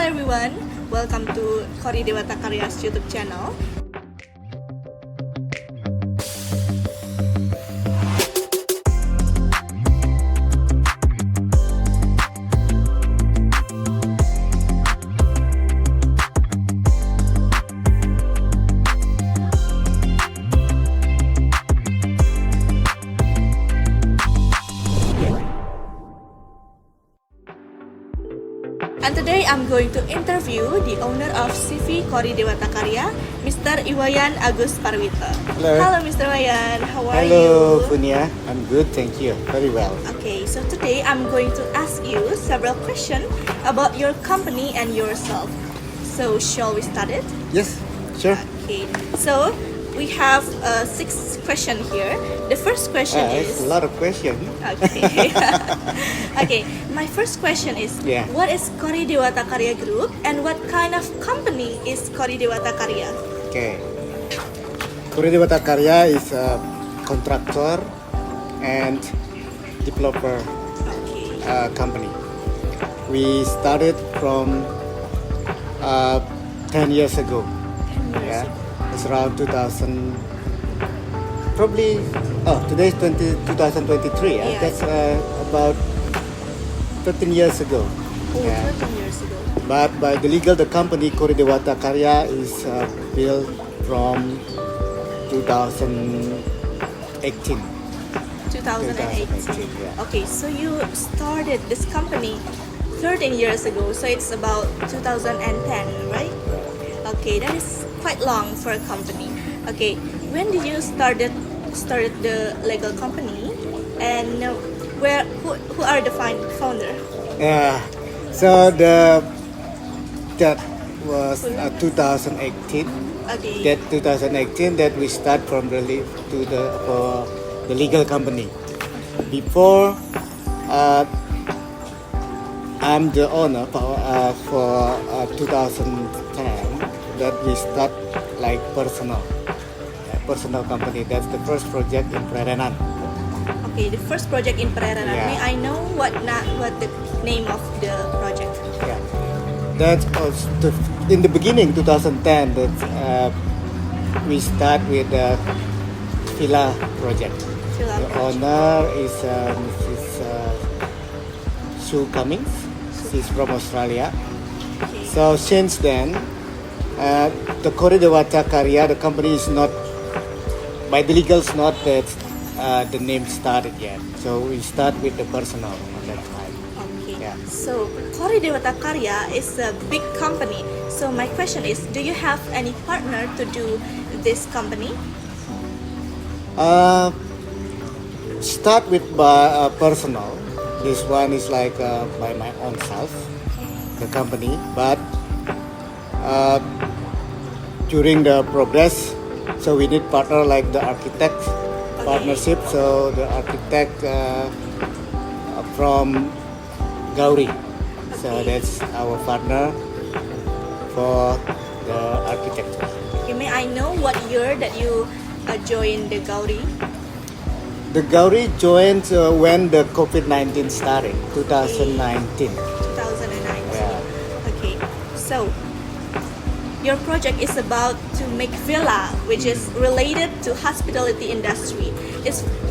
everyone, welcome to Kori Dewata Karya's YouTube channel. And today I'm going to interview the owner of CV Kori Dewata Karya, Mr. Wayan Agus Parwita. Hello. Mr. Wayan. How are you? Hello, Punya. I'm good, thank you. Very well. Okay, so today I'm going to ask you several questions about your company and yourself. So shall we start it? Yes, sure. Okay, so we have 6 questions here. The first question It's is... a lot of questions. Okay. Okay, my first question is, Yeah. what is Kori Dewata Karya Group and what kind of company is Kori Dewata Karya? Okay. Kori Dewata Karya is a contractor and developer Okay. company. We started from 10 years ago. 10 years Yeah, ago. it's around 2000. Probably. Today is 2023. Yeah. That's about 13 years ago. Oh, Yeah. 13 years ago. But by the legal, the company Kori Dewata Karya is built from 2018. 2018. Yeah. Okay, so you started this company 13 years ago, so it's about 2010, right? Okay, that is quite long for a company. Okay, when did you started the legal company, and who are the founder? Yeah. So that was 2018. Okay. That 2018 that we start from for the legal company. Before I'm the owner for 2010 that we start like personal company. That's the first project in Prerenan. Okay, the first project in Pereira. Yeah. May I know what the name of the project? Yeah. That was in the beginning 2010 that we start with the villa project. Villa The project. owner is Mrs. Sue Cummings. She's from Australia. Okay. So since then, the Kori Dewata Karya, the company is not, by the legals, not that the name started yet. So we start with the personal at that time. Okay. Yeah. So Kori Dewata Karya is a big company. So my question is, do you have any partner to do this company? Start with by personal. This one is like by my own self, the company. But during the progress, so we need partner like the architect partnership. So the architect from Gauri. So Okay. that's our partner for the architecture. Okay, may I know what year that you joined the Gauri? The Gauri joined when the COVID-19 started, 2019. 2019. Yeah. Okay. So your project is about to make villa, which is related to hospitality industry.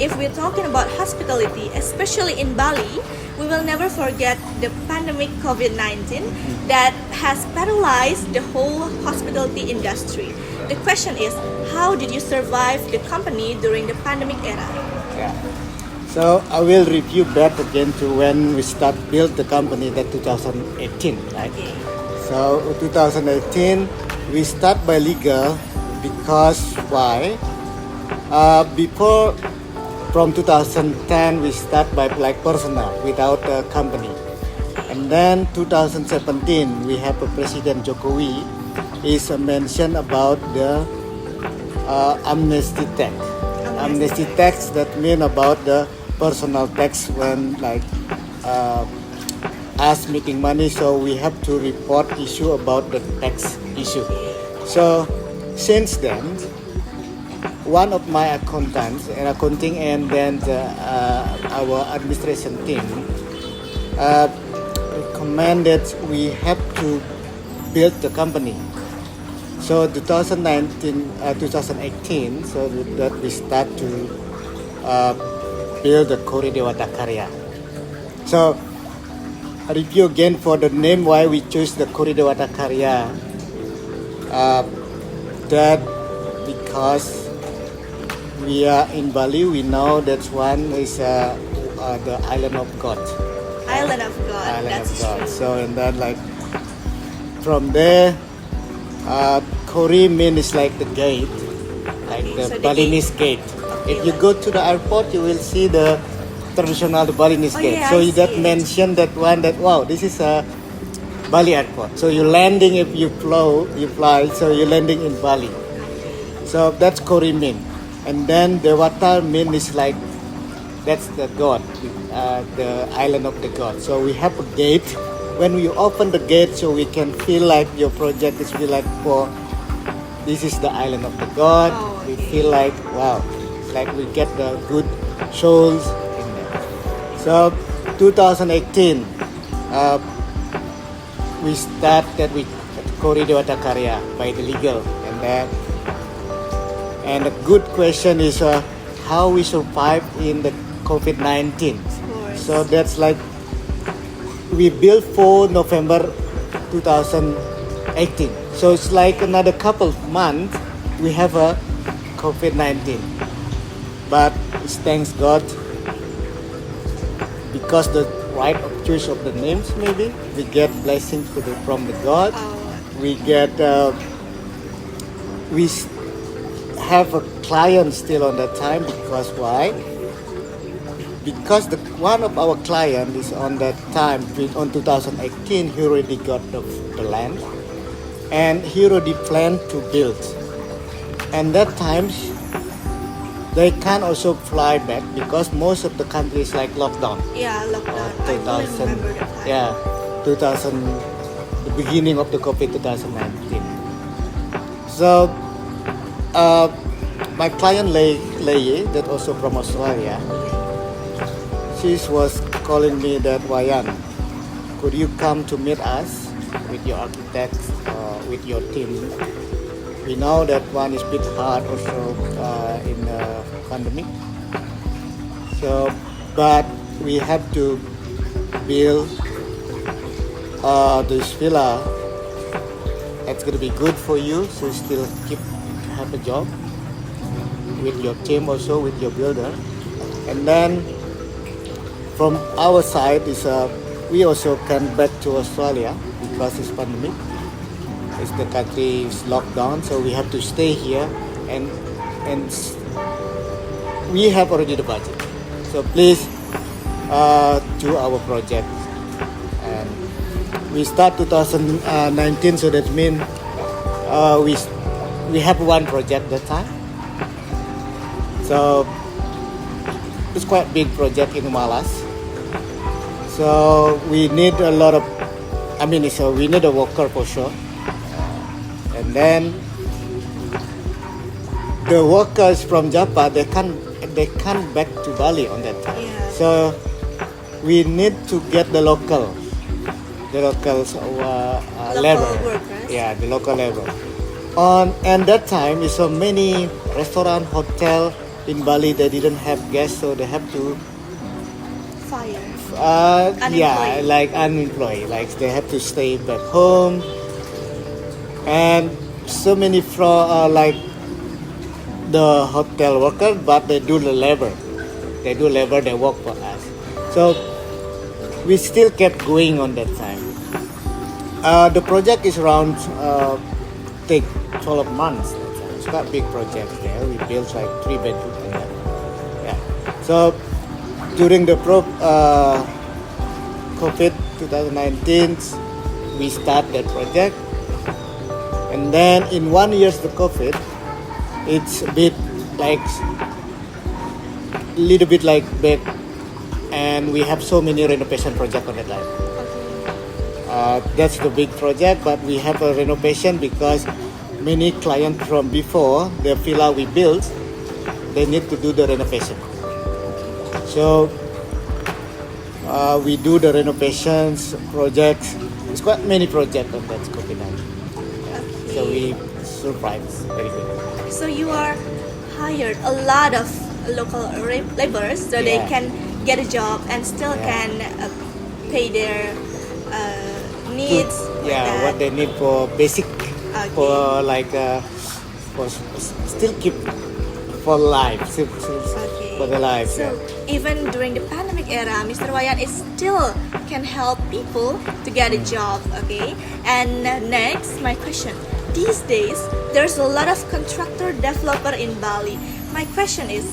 If we're talking about hospitality, especially in Bali, we will never forget the pandemic COVID-19 that has paralyzed the whole hospitality industry. The question is, how did you survive the company during the pandemic era? Yeah. So I will review back again to when we start build the company, that 2018, right? Okay. So 2018 we start by legal because why? Before from 2010 we start by like personal without a company, and then 2017 we have a President Jokowi is mentioned about the amnesty tax. Amnesty tax, that mean about the personal tax when like us making money, so we have to report issue about the tax issue. So since then, one of my accounting and then our administration team recommended we have to built the company. So 2018, so that we start to build the Kori Dewata Karya. So I review again for the name why we choose the Kori Dewata Karya. That because we are in Bali, we know that one is the island of God. Island of God. Island That's of God. true. So and then like from there, Kori means like the gate, like Okay, the so the Balinese gate. If you go to the airport, you will see the traditional Balinese Oh, gate. yeah, So I that see it. mention that one that wow, this is a Bali airport. So you're landing if you fly. So you're landing in Bali. So that's Kori mean. And then Dewata mean is like that's the god, the island of the god. So we have a gate. When you open the gate, so we can feel like your project is feel like for this is the island of the god. Oh, We okay. feel like wow, like we get the good souls in there. So 2018, we started with Kori Dewata Karya by the legal, and a good question is how we survive in the COVID-19. Of course. So that's like we built for November 2018. So it's like another couple of months we have a COVID-19. But it's thanks God because the right of choice of the names maybe we get blessings from the God. Oh, We get have a client still on that time because why? Because one of our client is on that time on 2018 he already got the land and he already planned to build, and that times they can also fly back because most of the countries like lockdown. yeah, lockdown. I really 2000, remember that time. yeah, 2000, the beginning of the COVID 2019. So my client Lei that also from Australia, she was calling me that Wayan, could you come to meet us with your architects with your team? We know that one is a bit hard also in the pandemic. So, but we have to build this villa. It's gonna be good for you, so still have a job with your team also with your builder, and then from our side is we also come back to Australia because it's pandemic. It's the country is locked down, so we have to stay here, and we have already the budget. So please do our project, and we start 2019. So that means we have one project that time. So it's quite big project in Malas. So we need a lot of, so we need a worker for sure. And then the workers from Japan, they come back to Bali on that time. Yeah. So we need to get the locals Local labor. workers. Yeah, the local labor. And that time, so many restaurant, hotel in Bali, they didn't have guests, so they have to Fire. yeah, Unemployed. like unemployed, like they have to stay back home, and so many from like the hotel worker, but they do the labor. They do labor. They work for us. So we still kept going on that time. The project is around take 12 months. It's quite a big project there. We built like 3 bedrooms in there. Yeah. So during the COVID 2019, we start that project, and then in 1 year the COVID, it's a bit like little bit like bad, and we have so many renovation project on that line. That's the big project, but we have a renovation because many clients from before the villa we built, they need to do the renovation. So we do the renovations projects, it's quite many projects on that scope. So Okay. we survive very good. So you are hired a lot of local laborers so they Yeah. can get a job and still Yeah. can pay their needs. like Yeah, that. what they need for basic, Okay. for like for still keep for life, Okay. for the life. So even during the pandemic era, Mr. Wayan is still can help people to get a job. Okay. And next, my question. These days, there's a lot of contractor developer in Bali. My question is,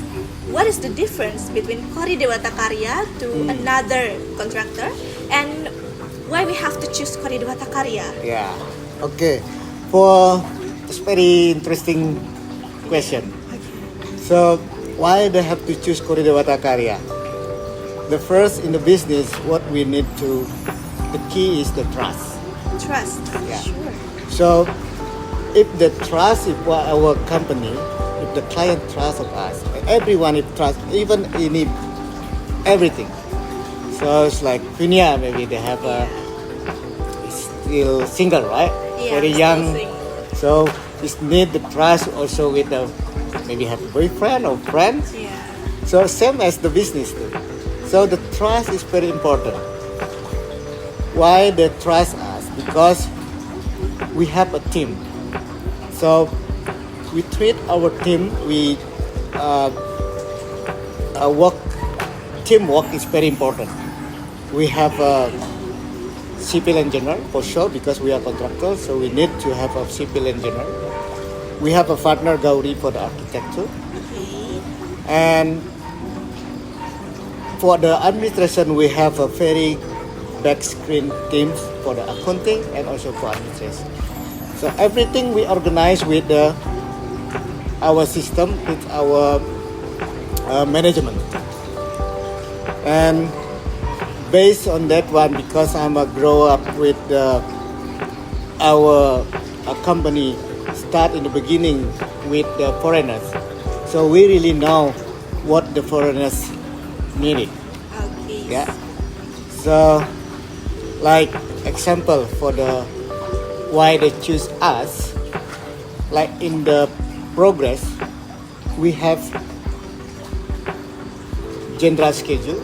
what is the difference between Kori Dewata Karya to another contractor, and why we have to choose Kori Dewata Karya? Yeah. Okay. For it's very interesting question. So why they have to choose Kori Dewata Karya? The first in the business, what we need to, the key is the trust. Trust. Yeah. Sure. So if the trust is for our company, if the client trusts of us, everyone if trust, even in everything. So it's like Punya, maybe they have a still single, right? Yeah, Very still young. single. So it need the trust also with the maybe have a boyfriend or friends. Yeah. So same as the business too. So the trust is very important. Why they trust us? Because we have a team. So we treat our team. We work. Teamwork is very important. We have a civil engineer for sure because we are contractors. So we need to have a civil engineer. We have a partner Gauri for the architecture, Okay. and for the administration we have a very back screen teams for the accounting and also for administration. So everything we organize with our system, with our management. And based on that one, because I'm a grow up with our company start in the beginning with the foreigners. So we really know what the foreigners needed. Okay. Yeah. So, like example for the why they choose us, like in the progress, we have general schedule.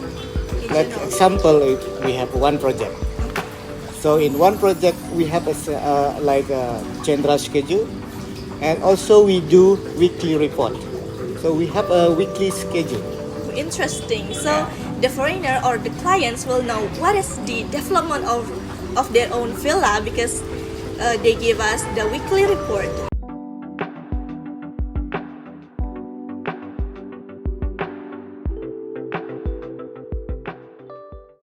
Like General. example, if we have one project. So in one project we have like a general schedule, and also we do weekly report. So we have a weekly schedule. Interesting. So the foreigner or the clients will know what is the development of their own villa because they give us the weekly report.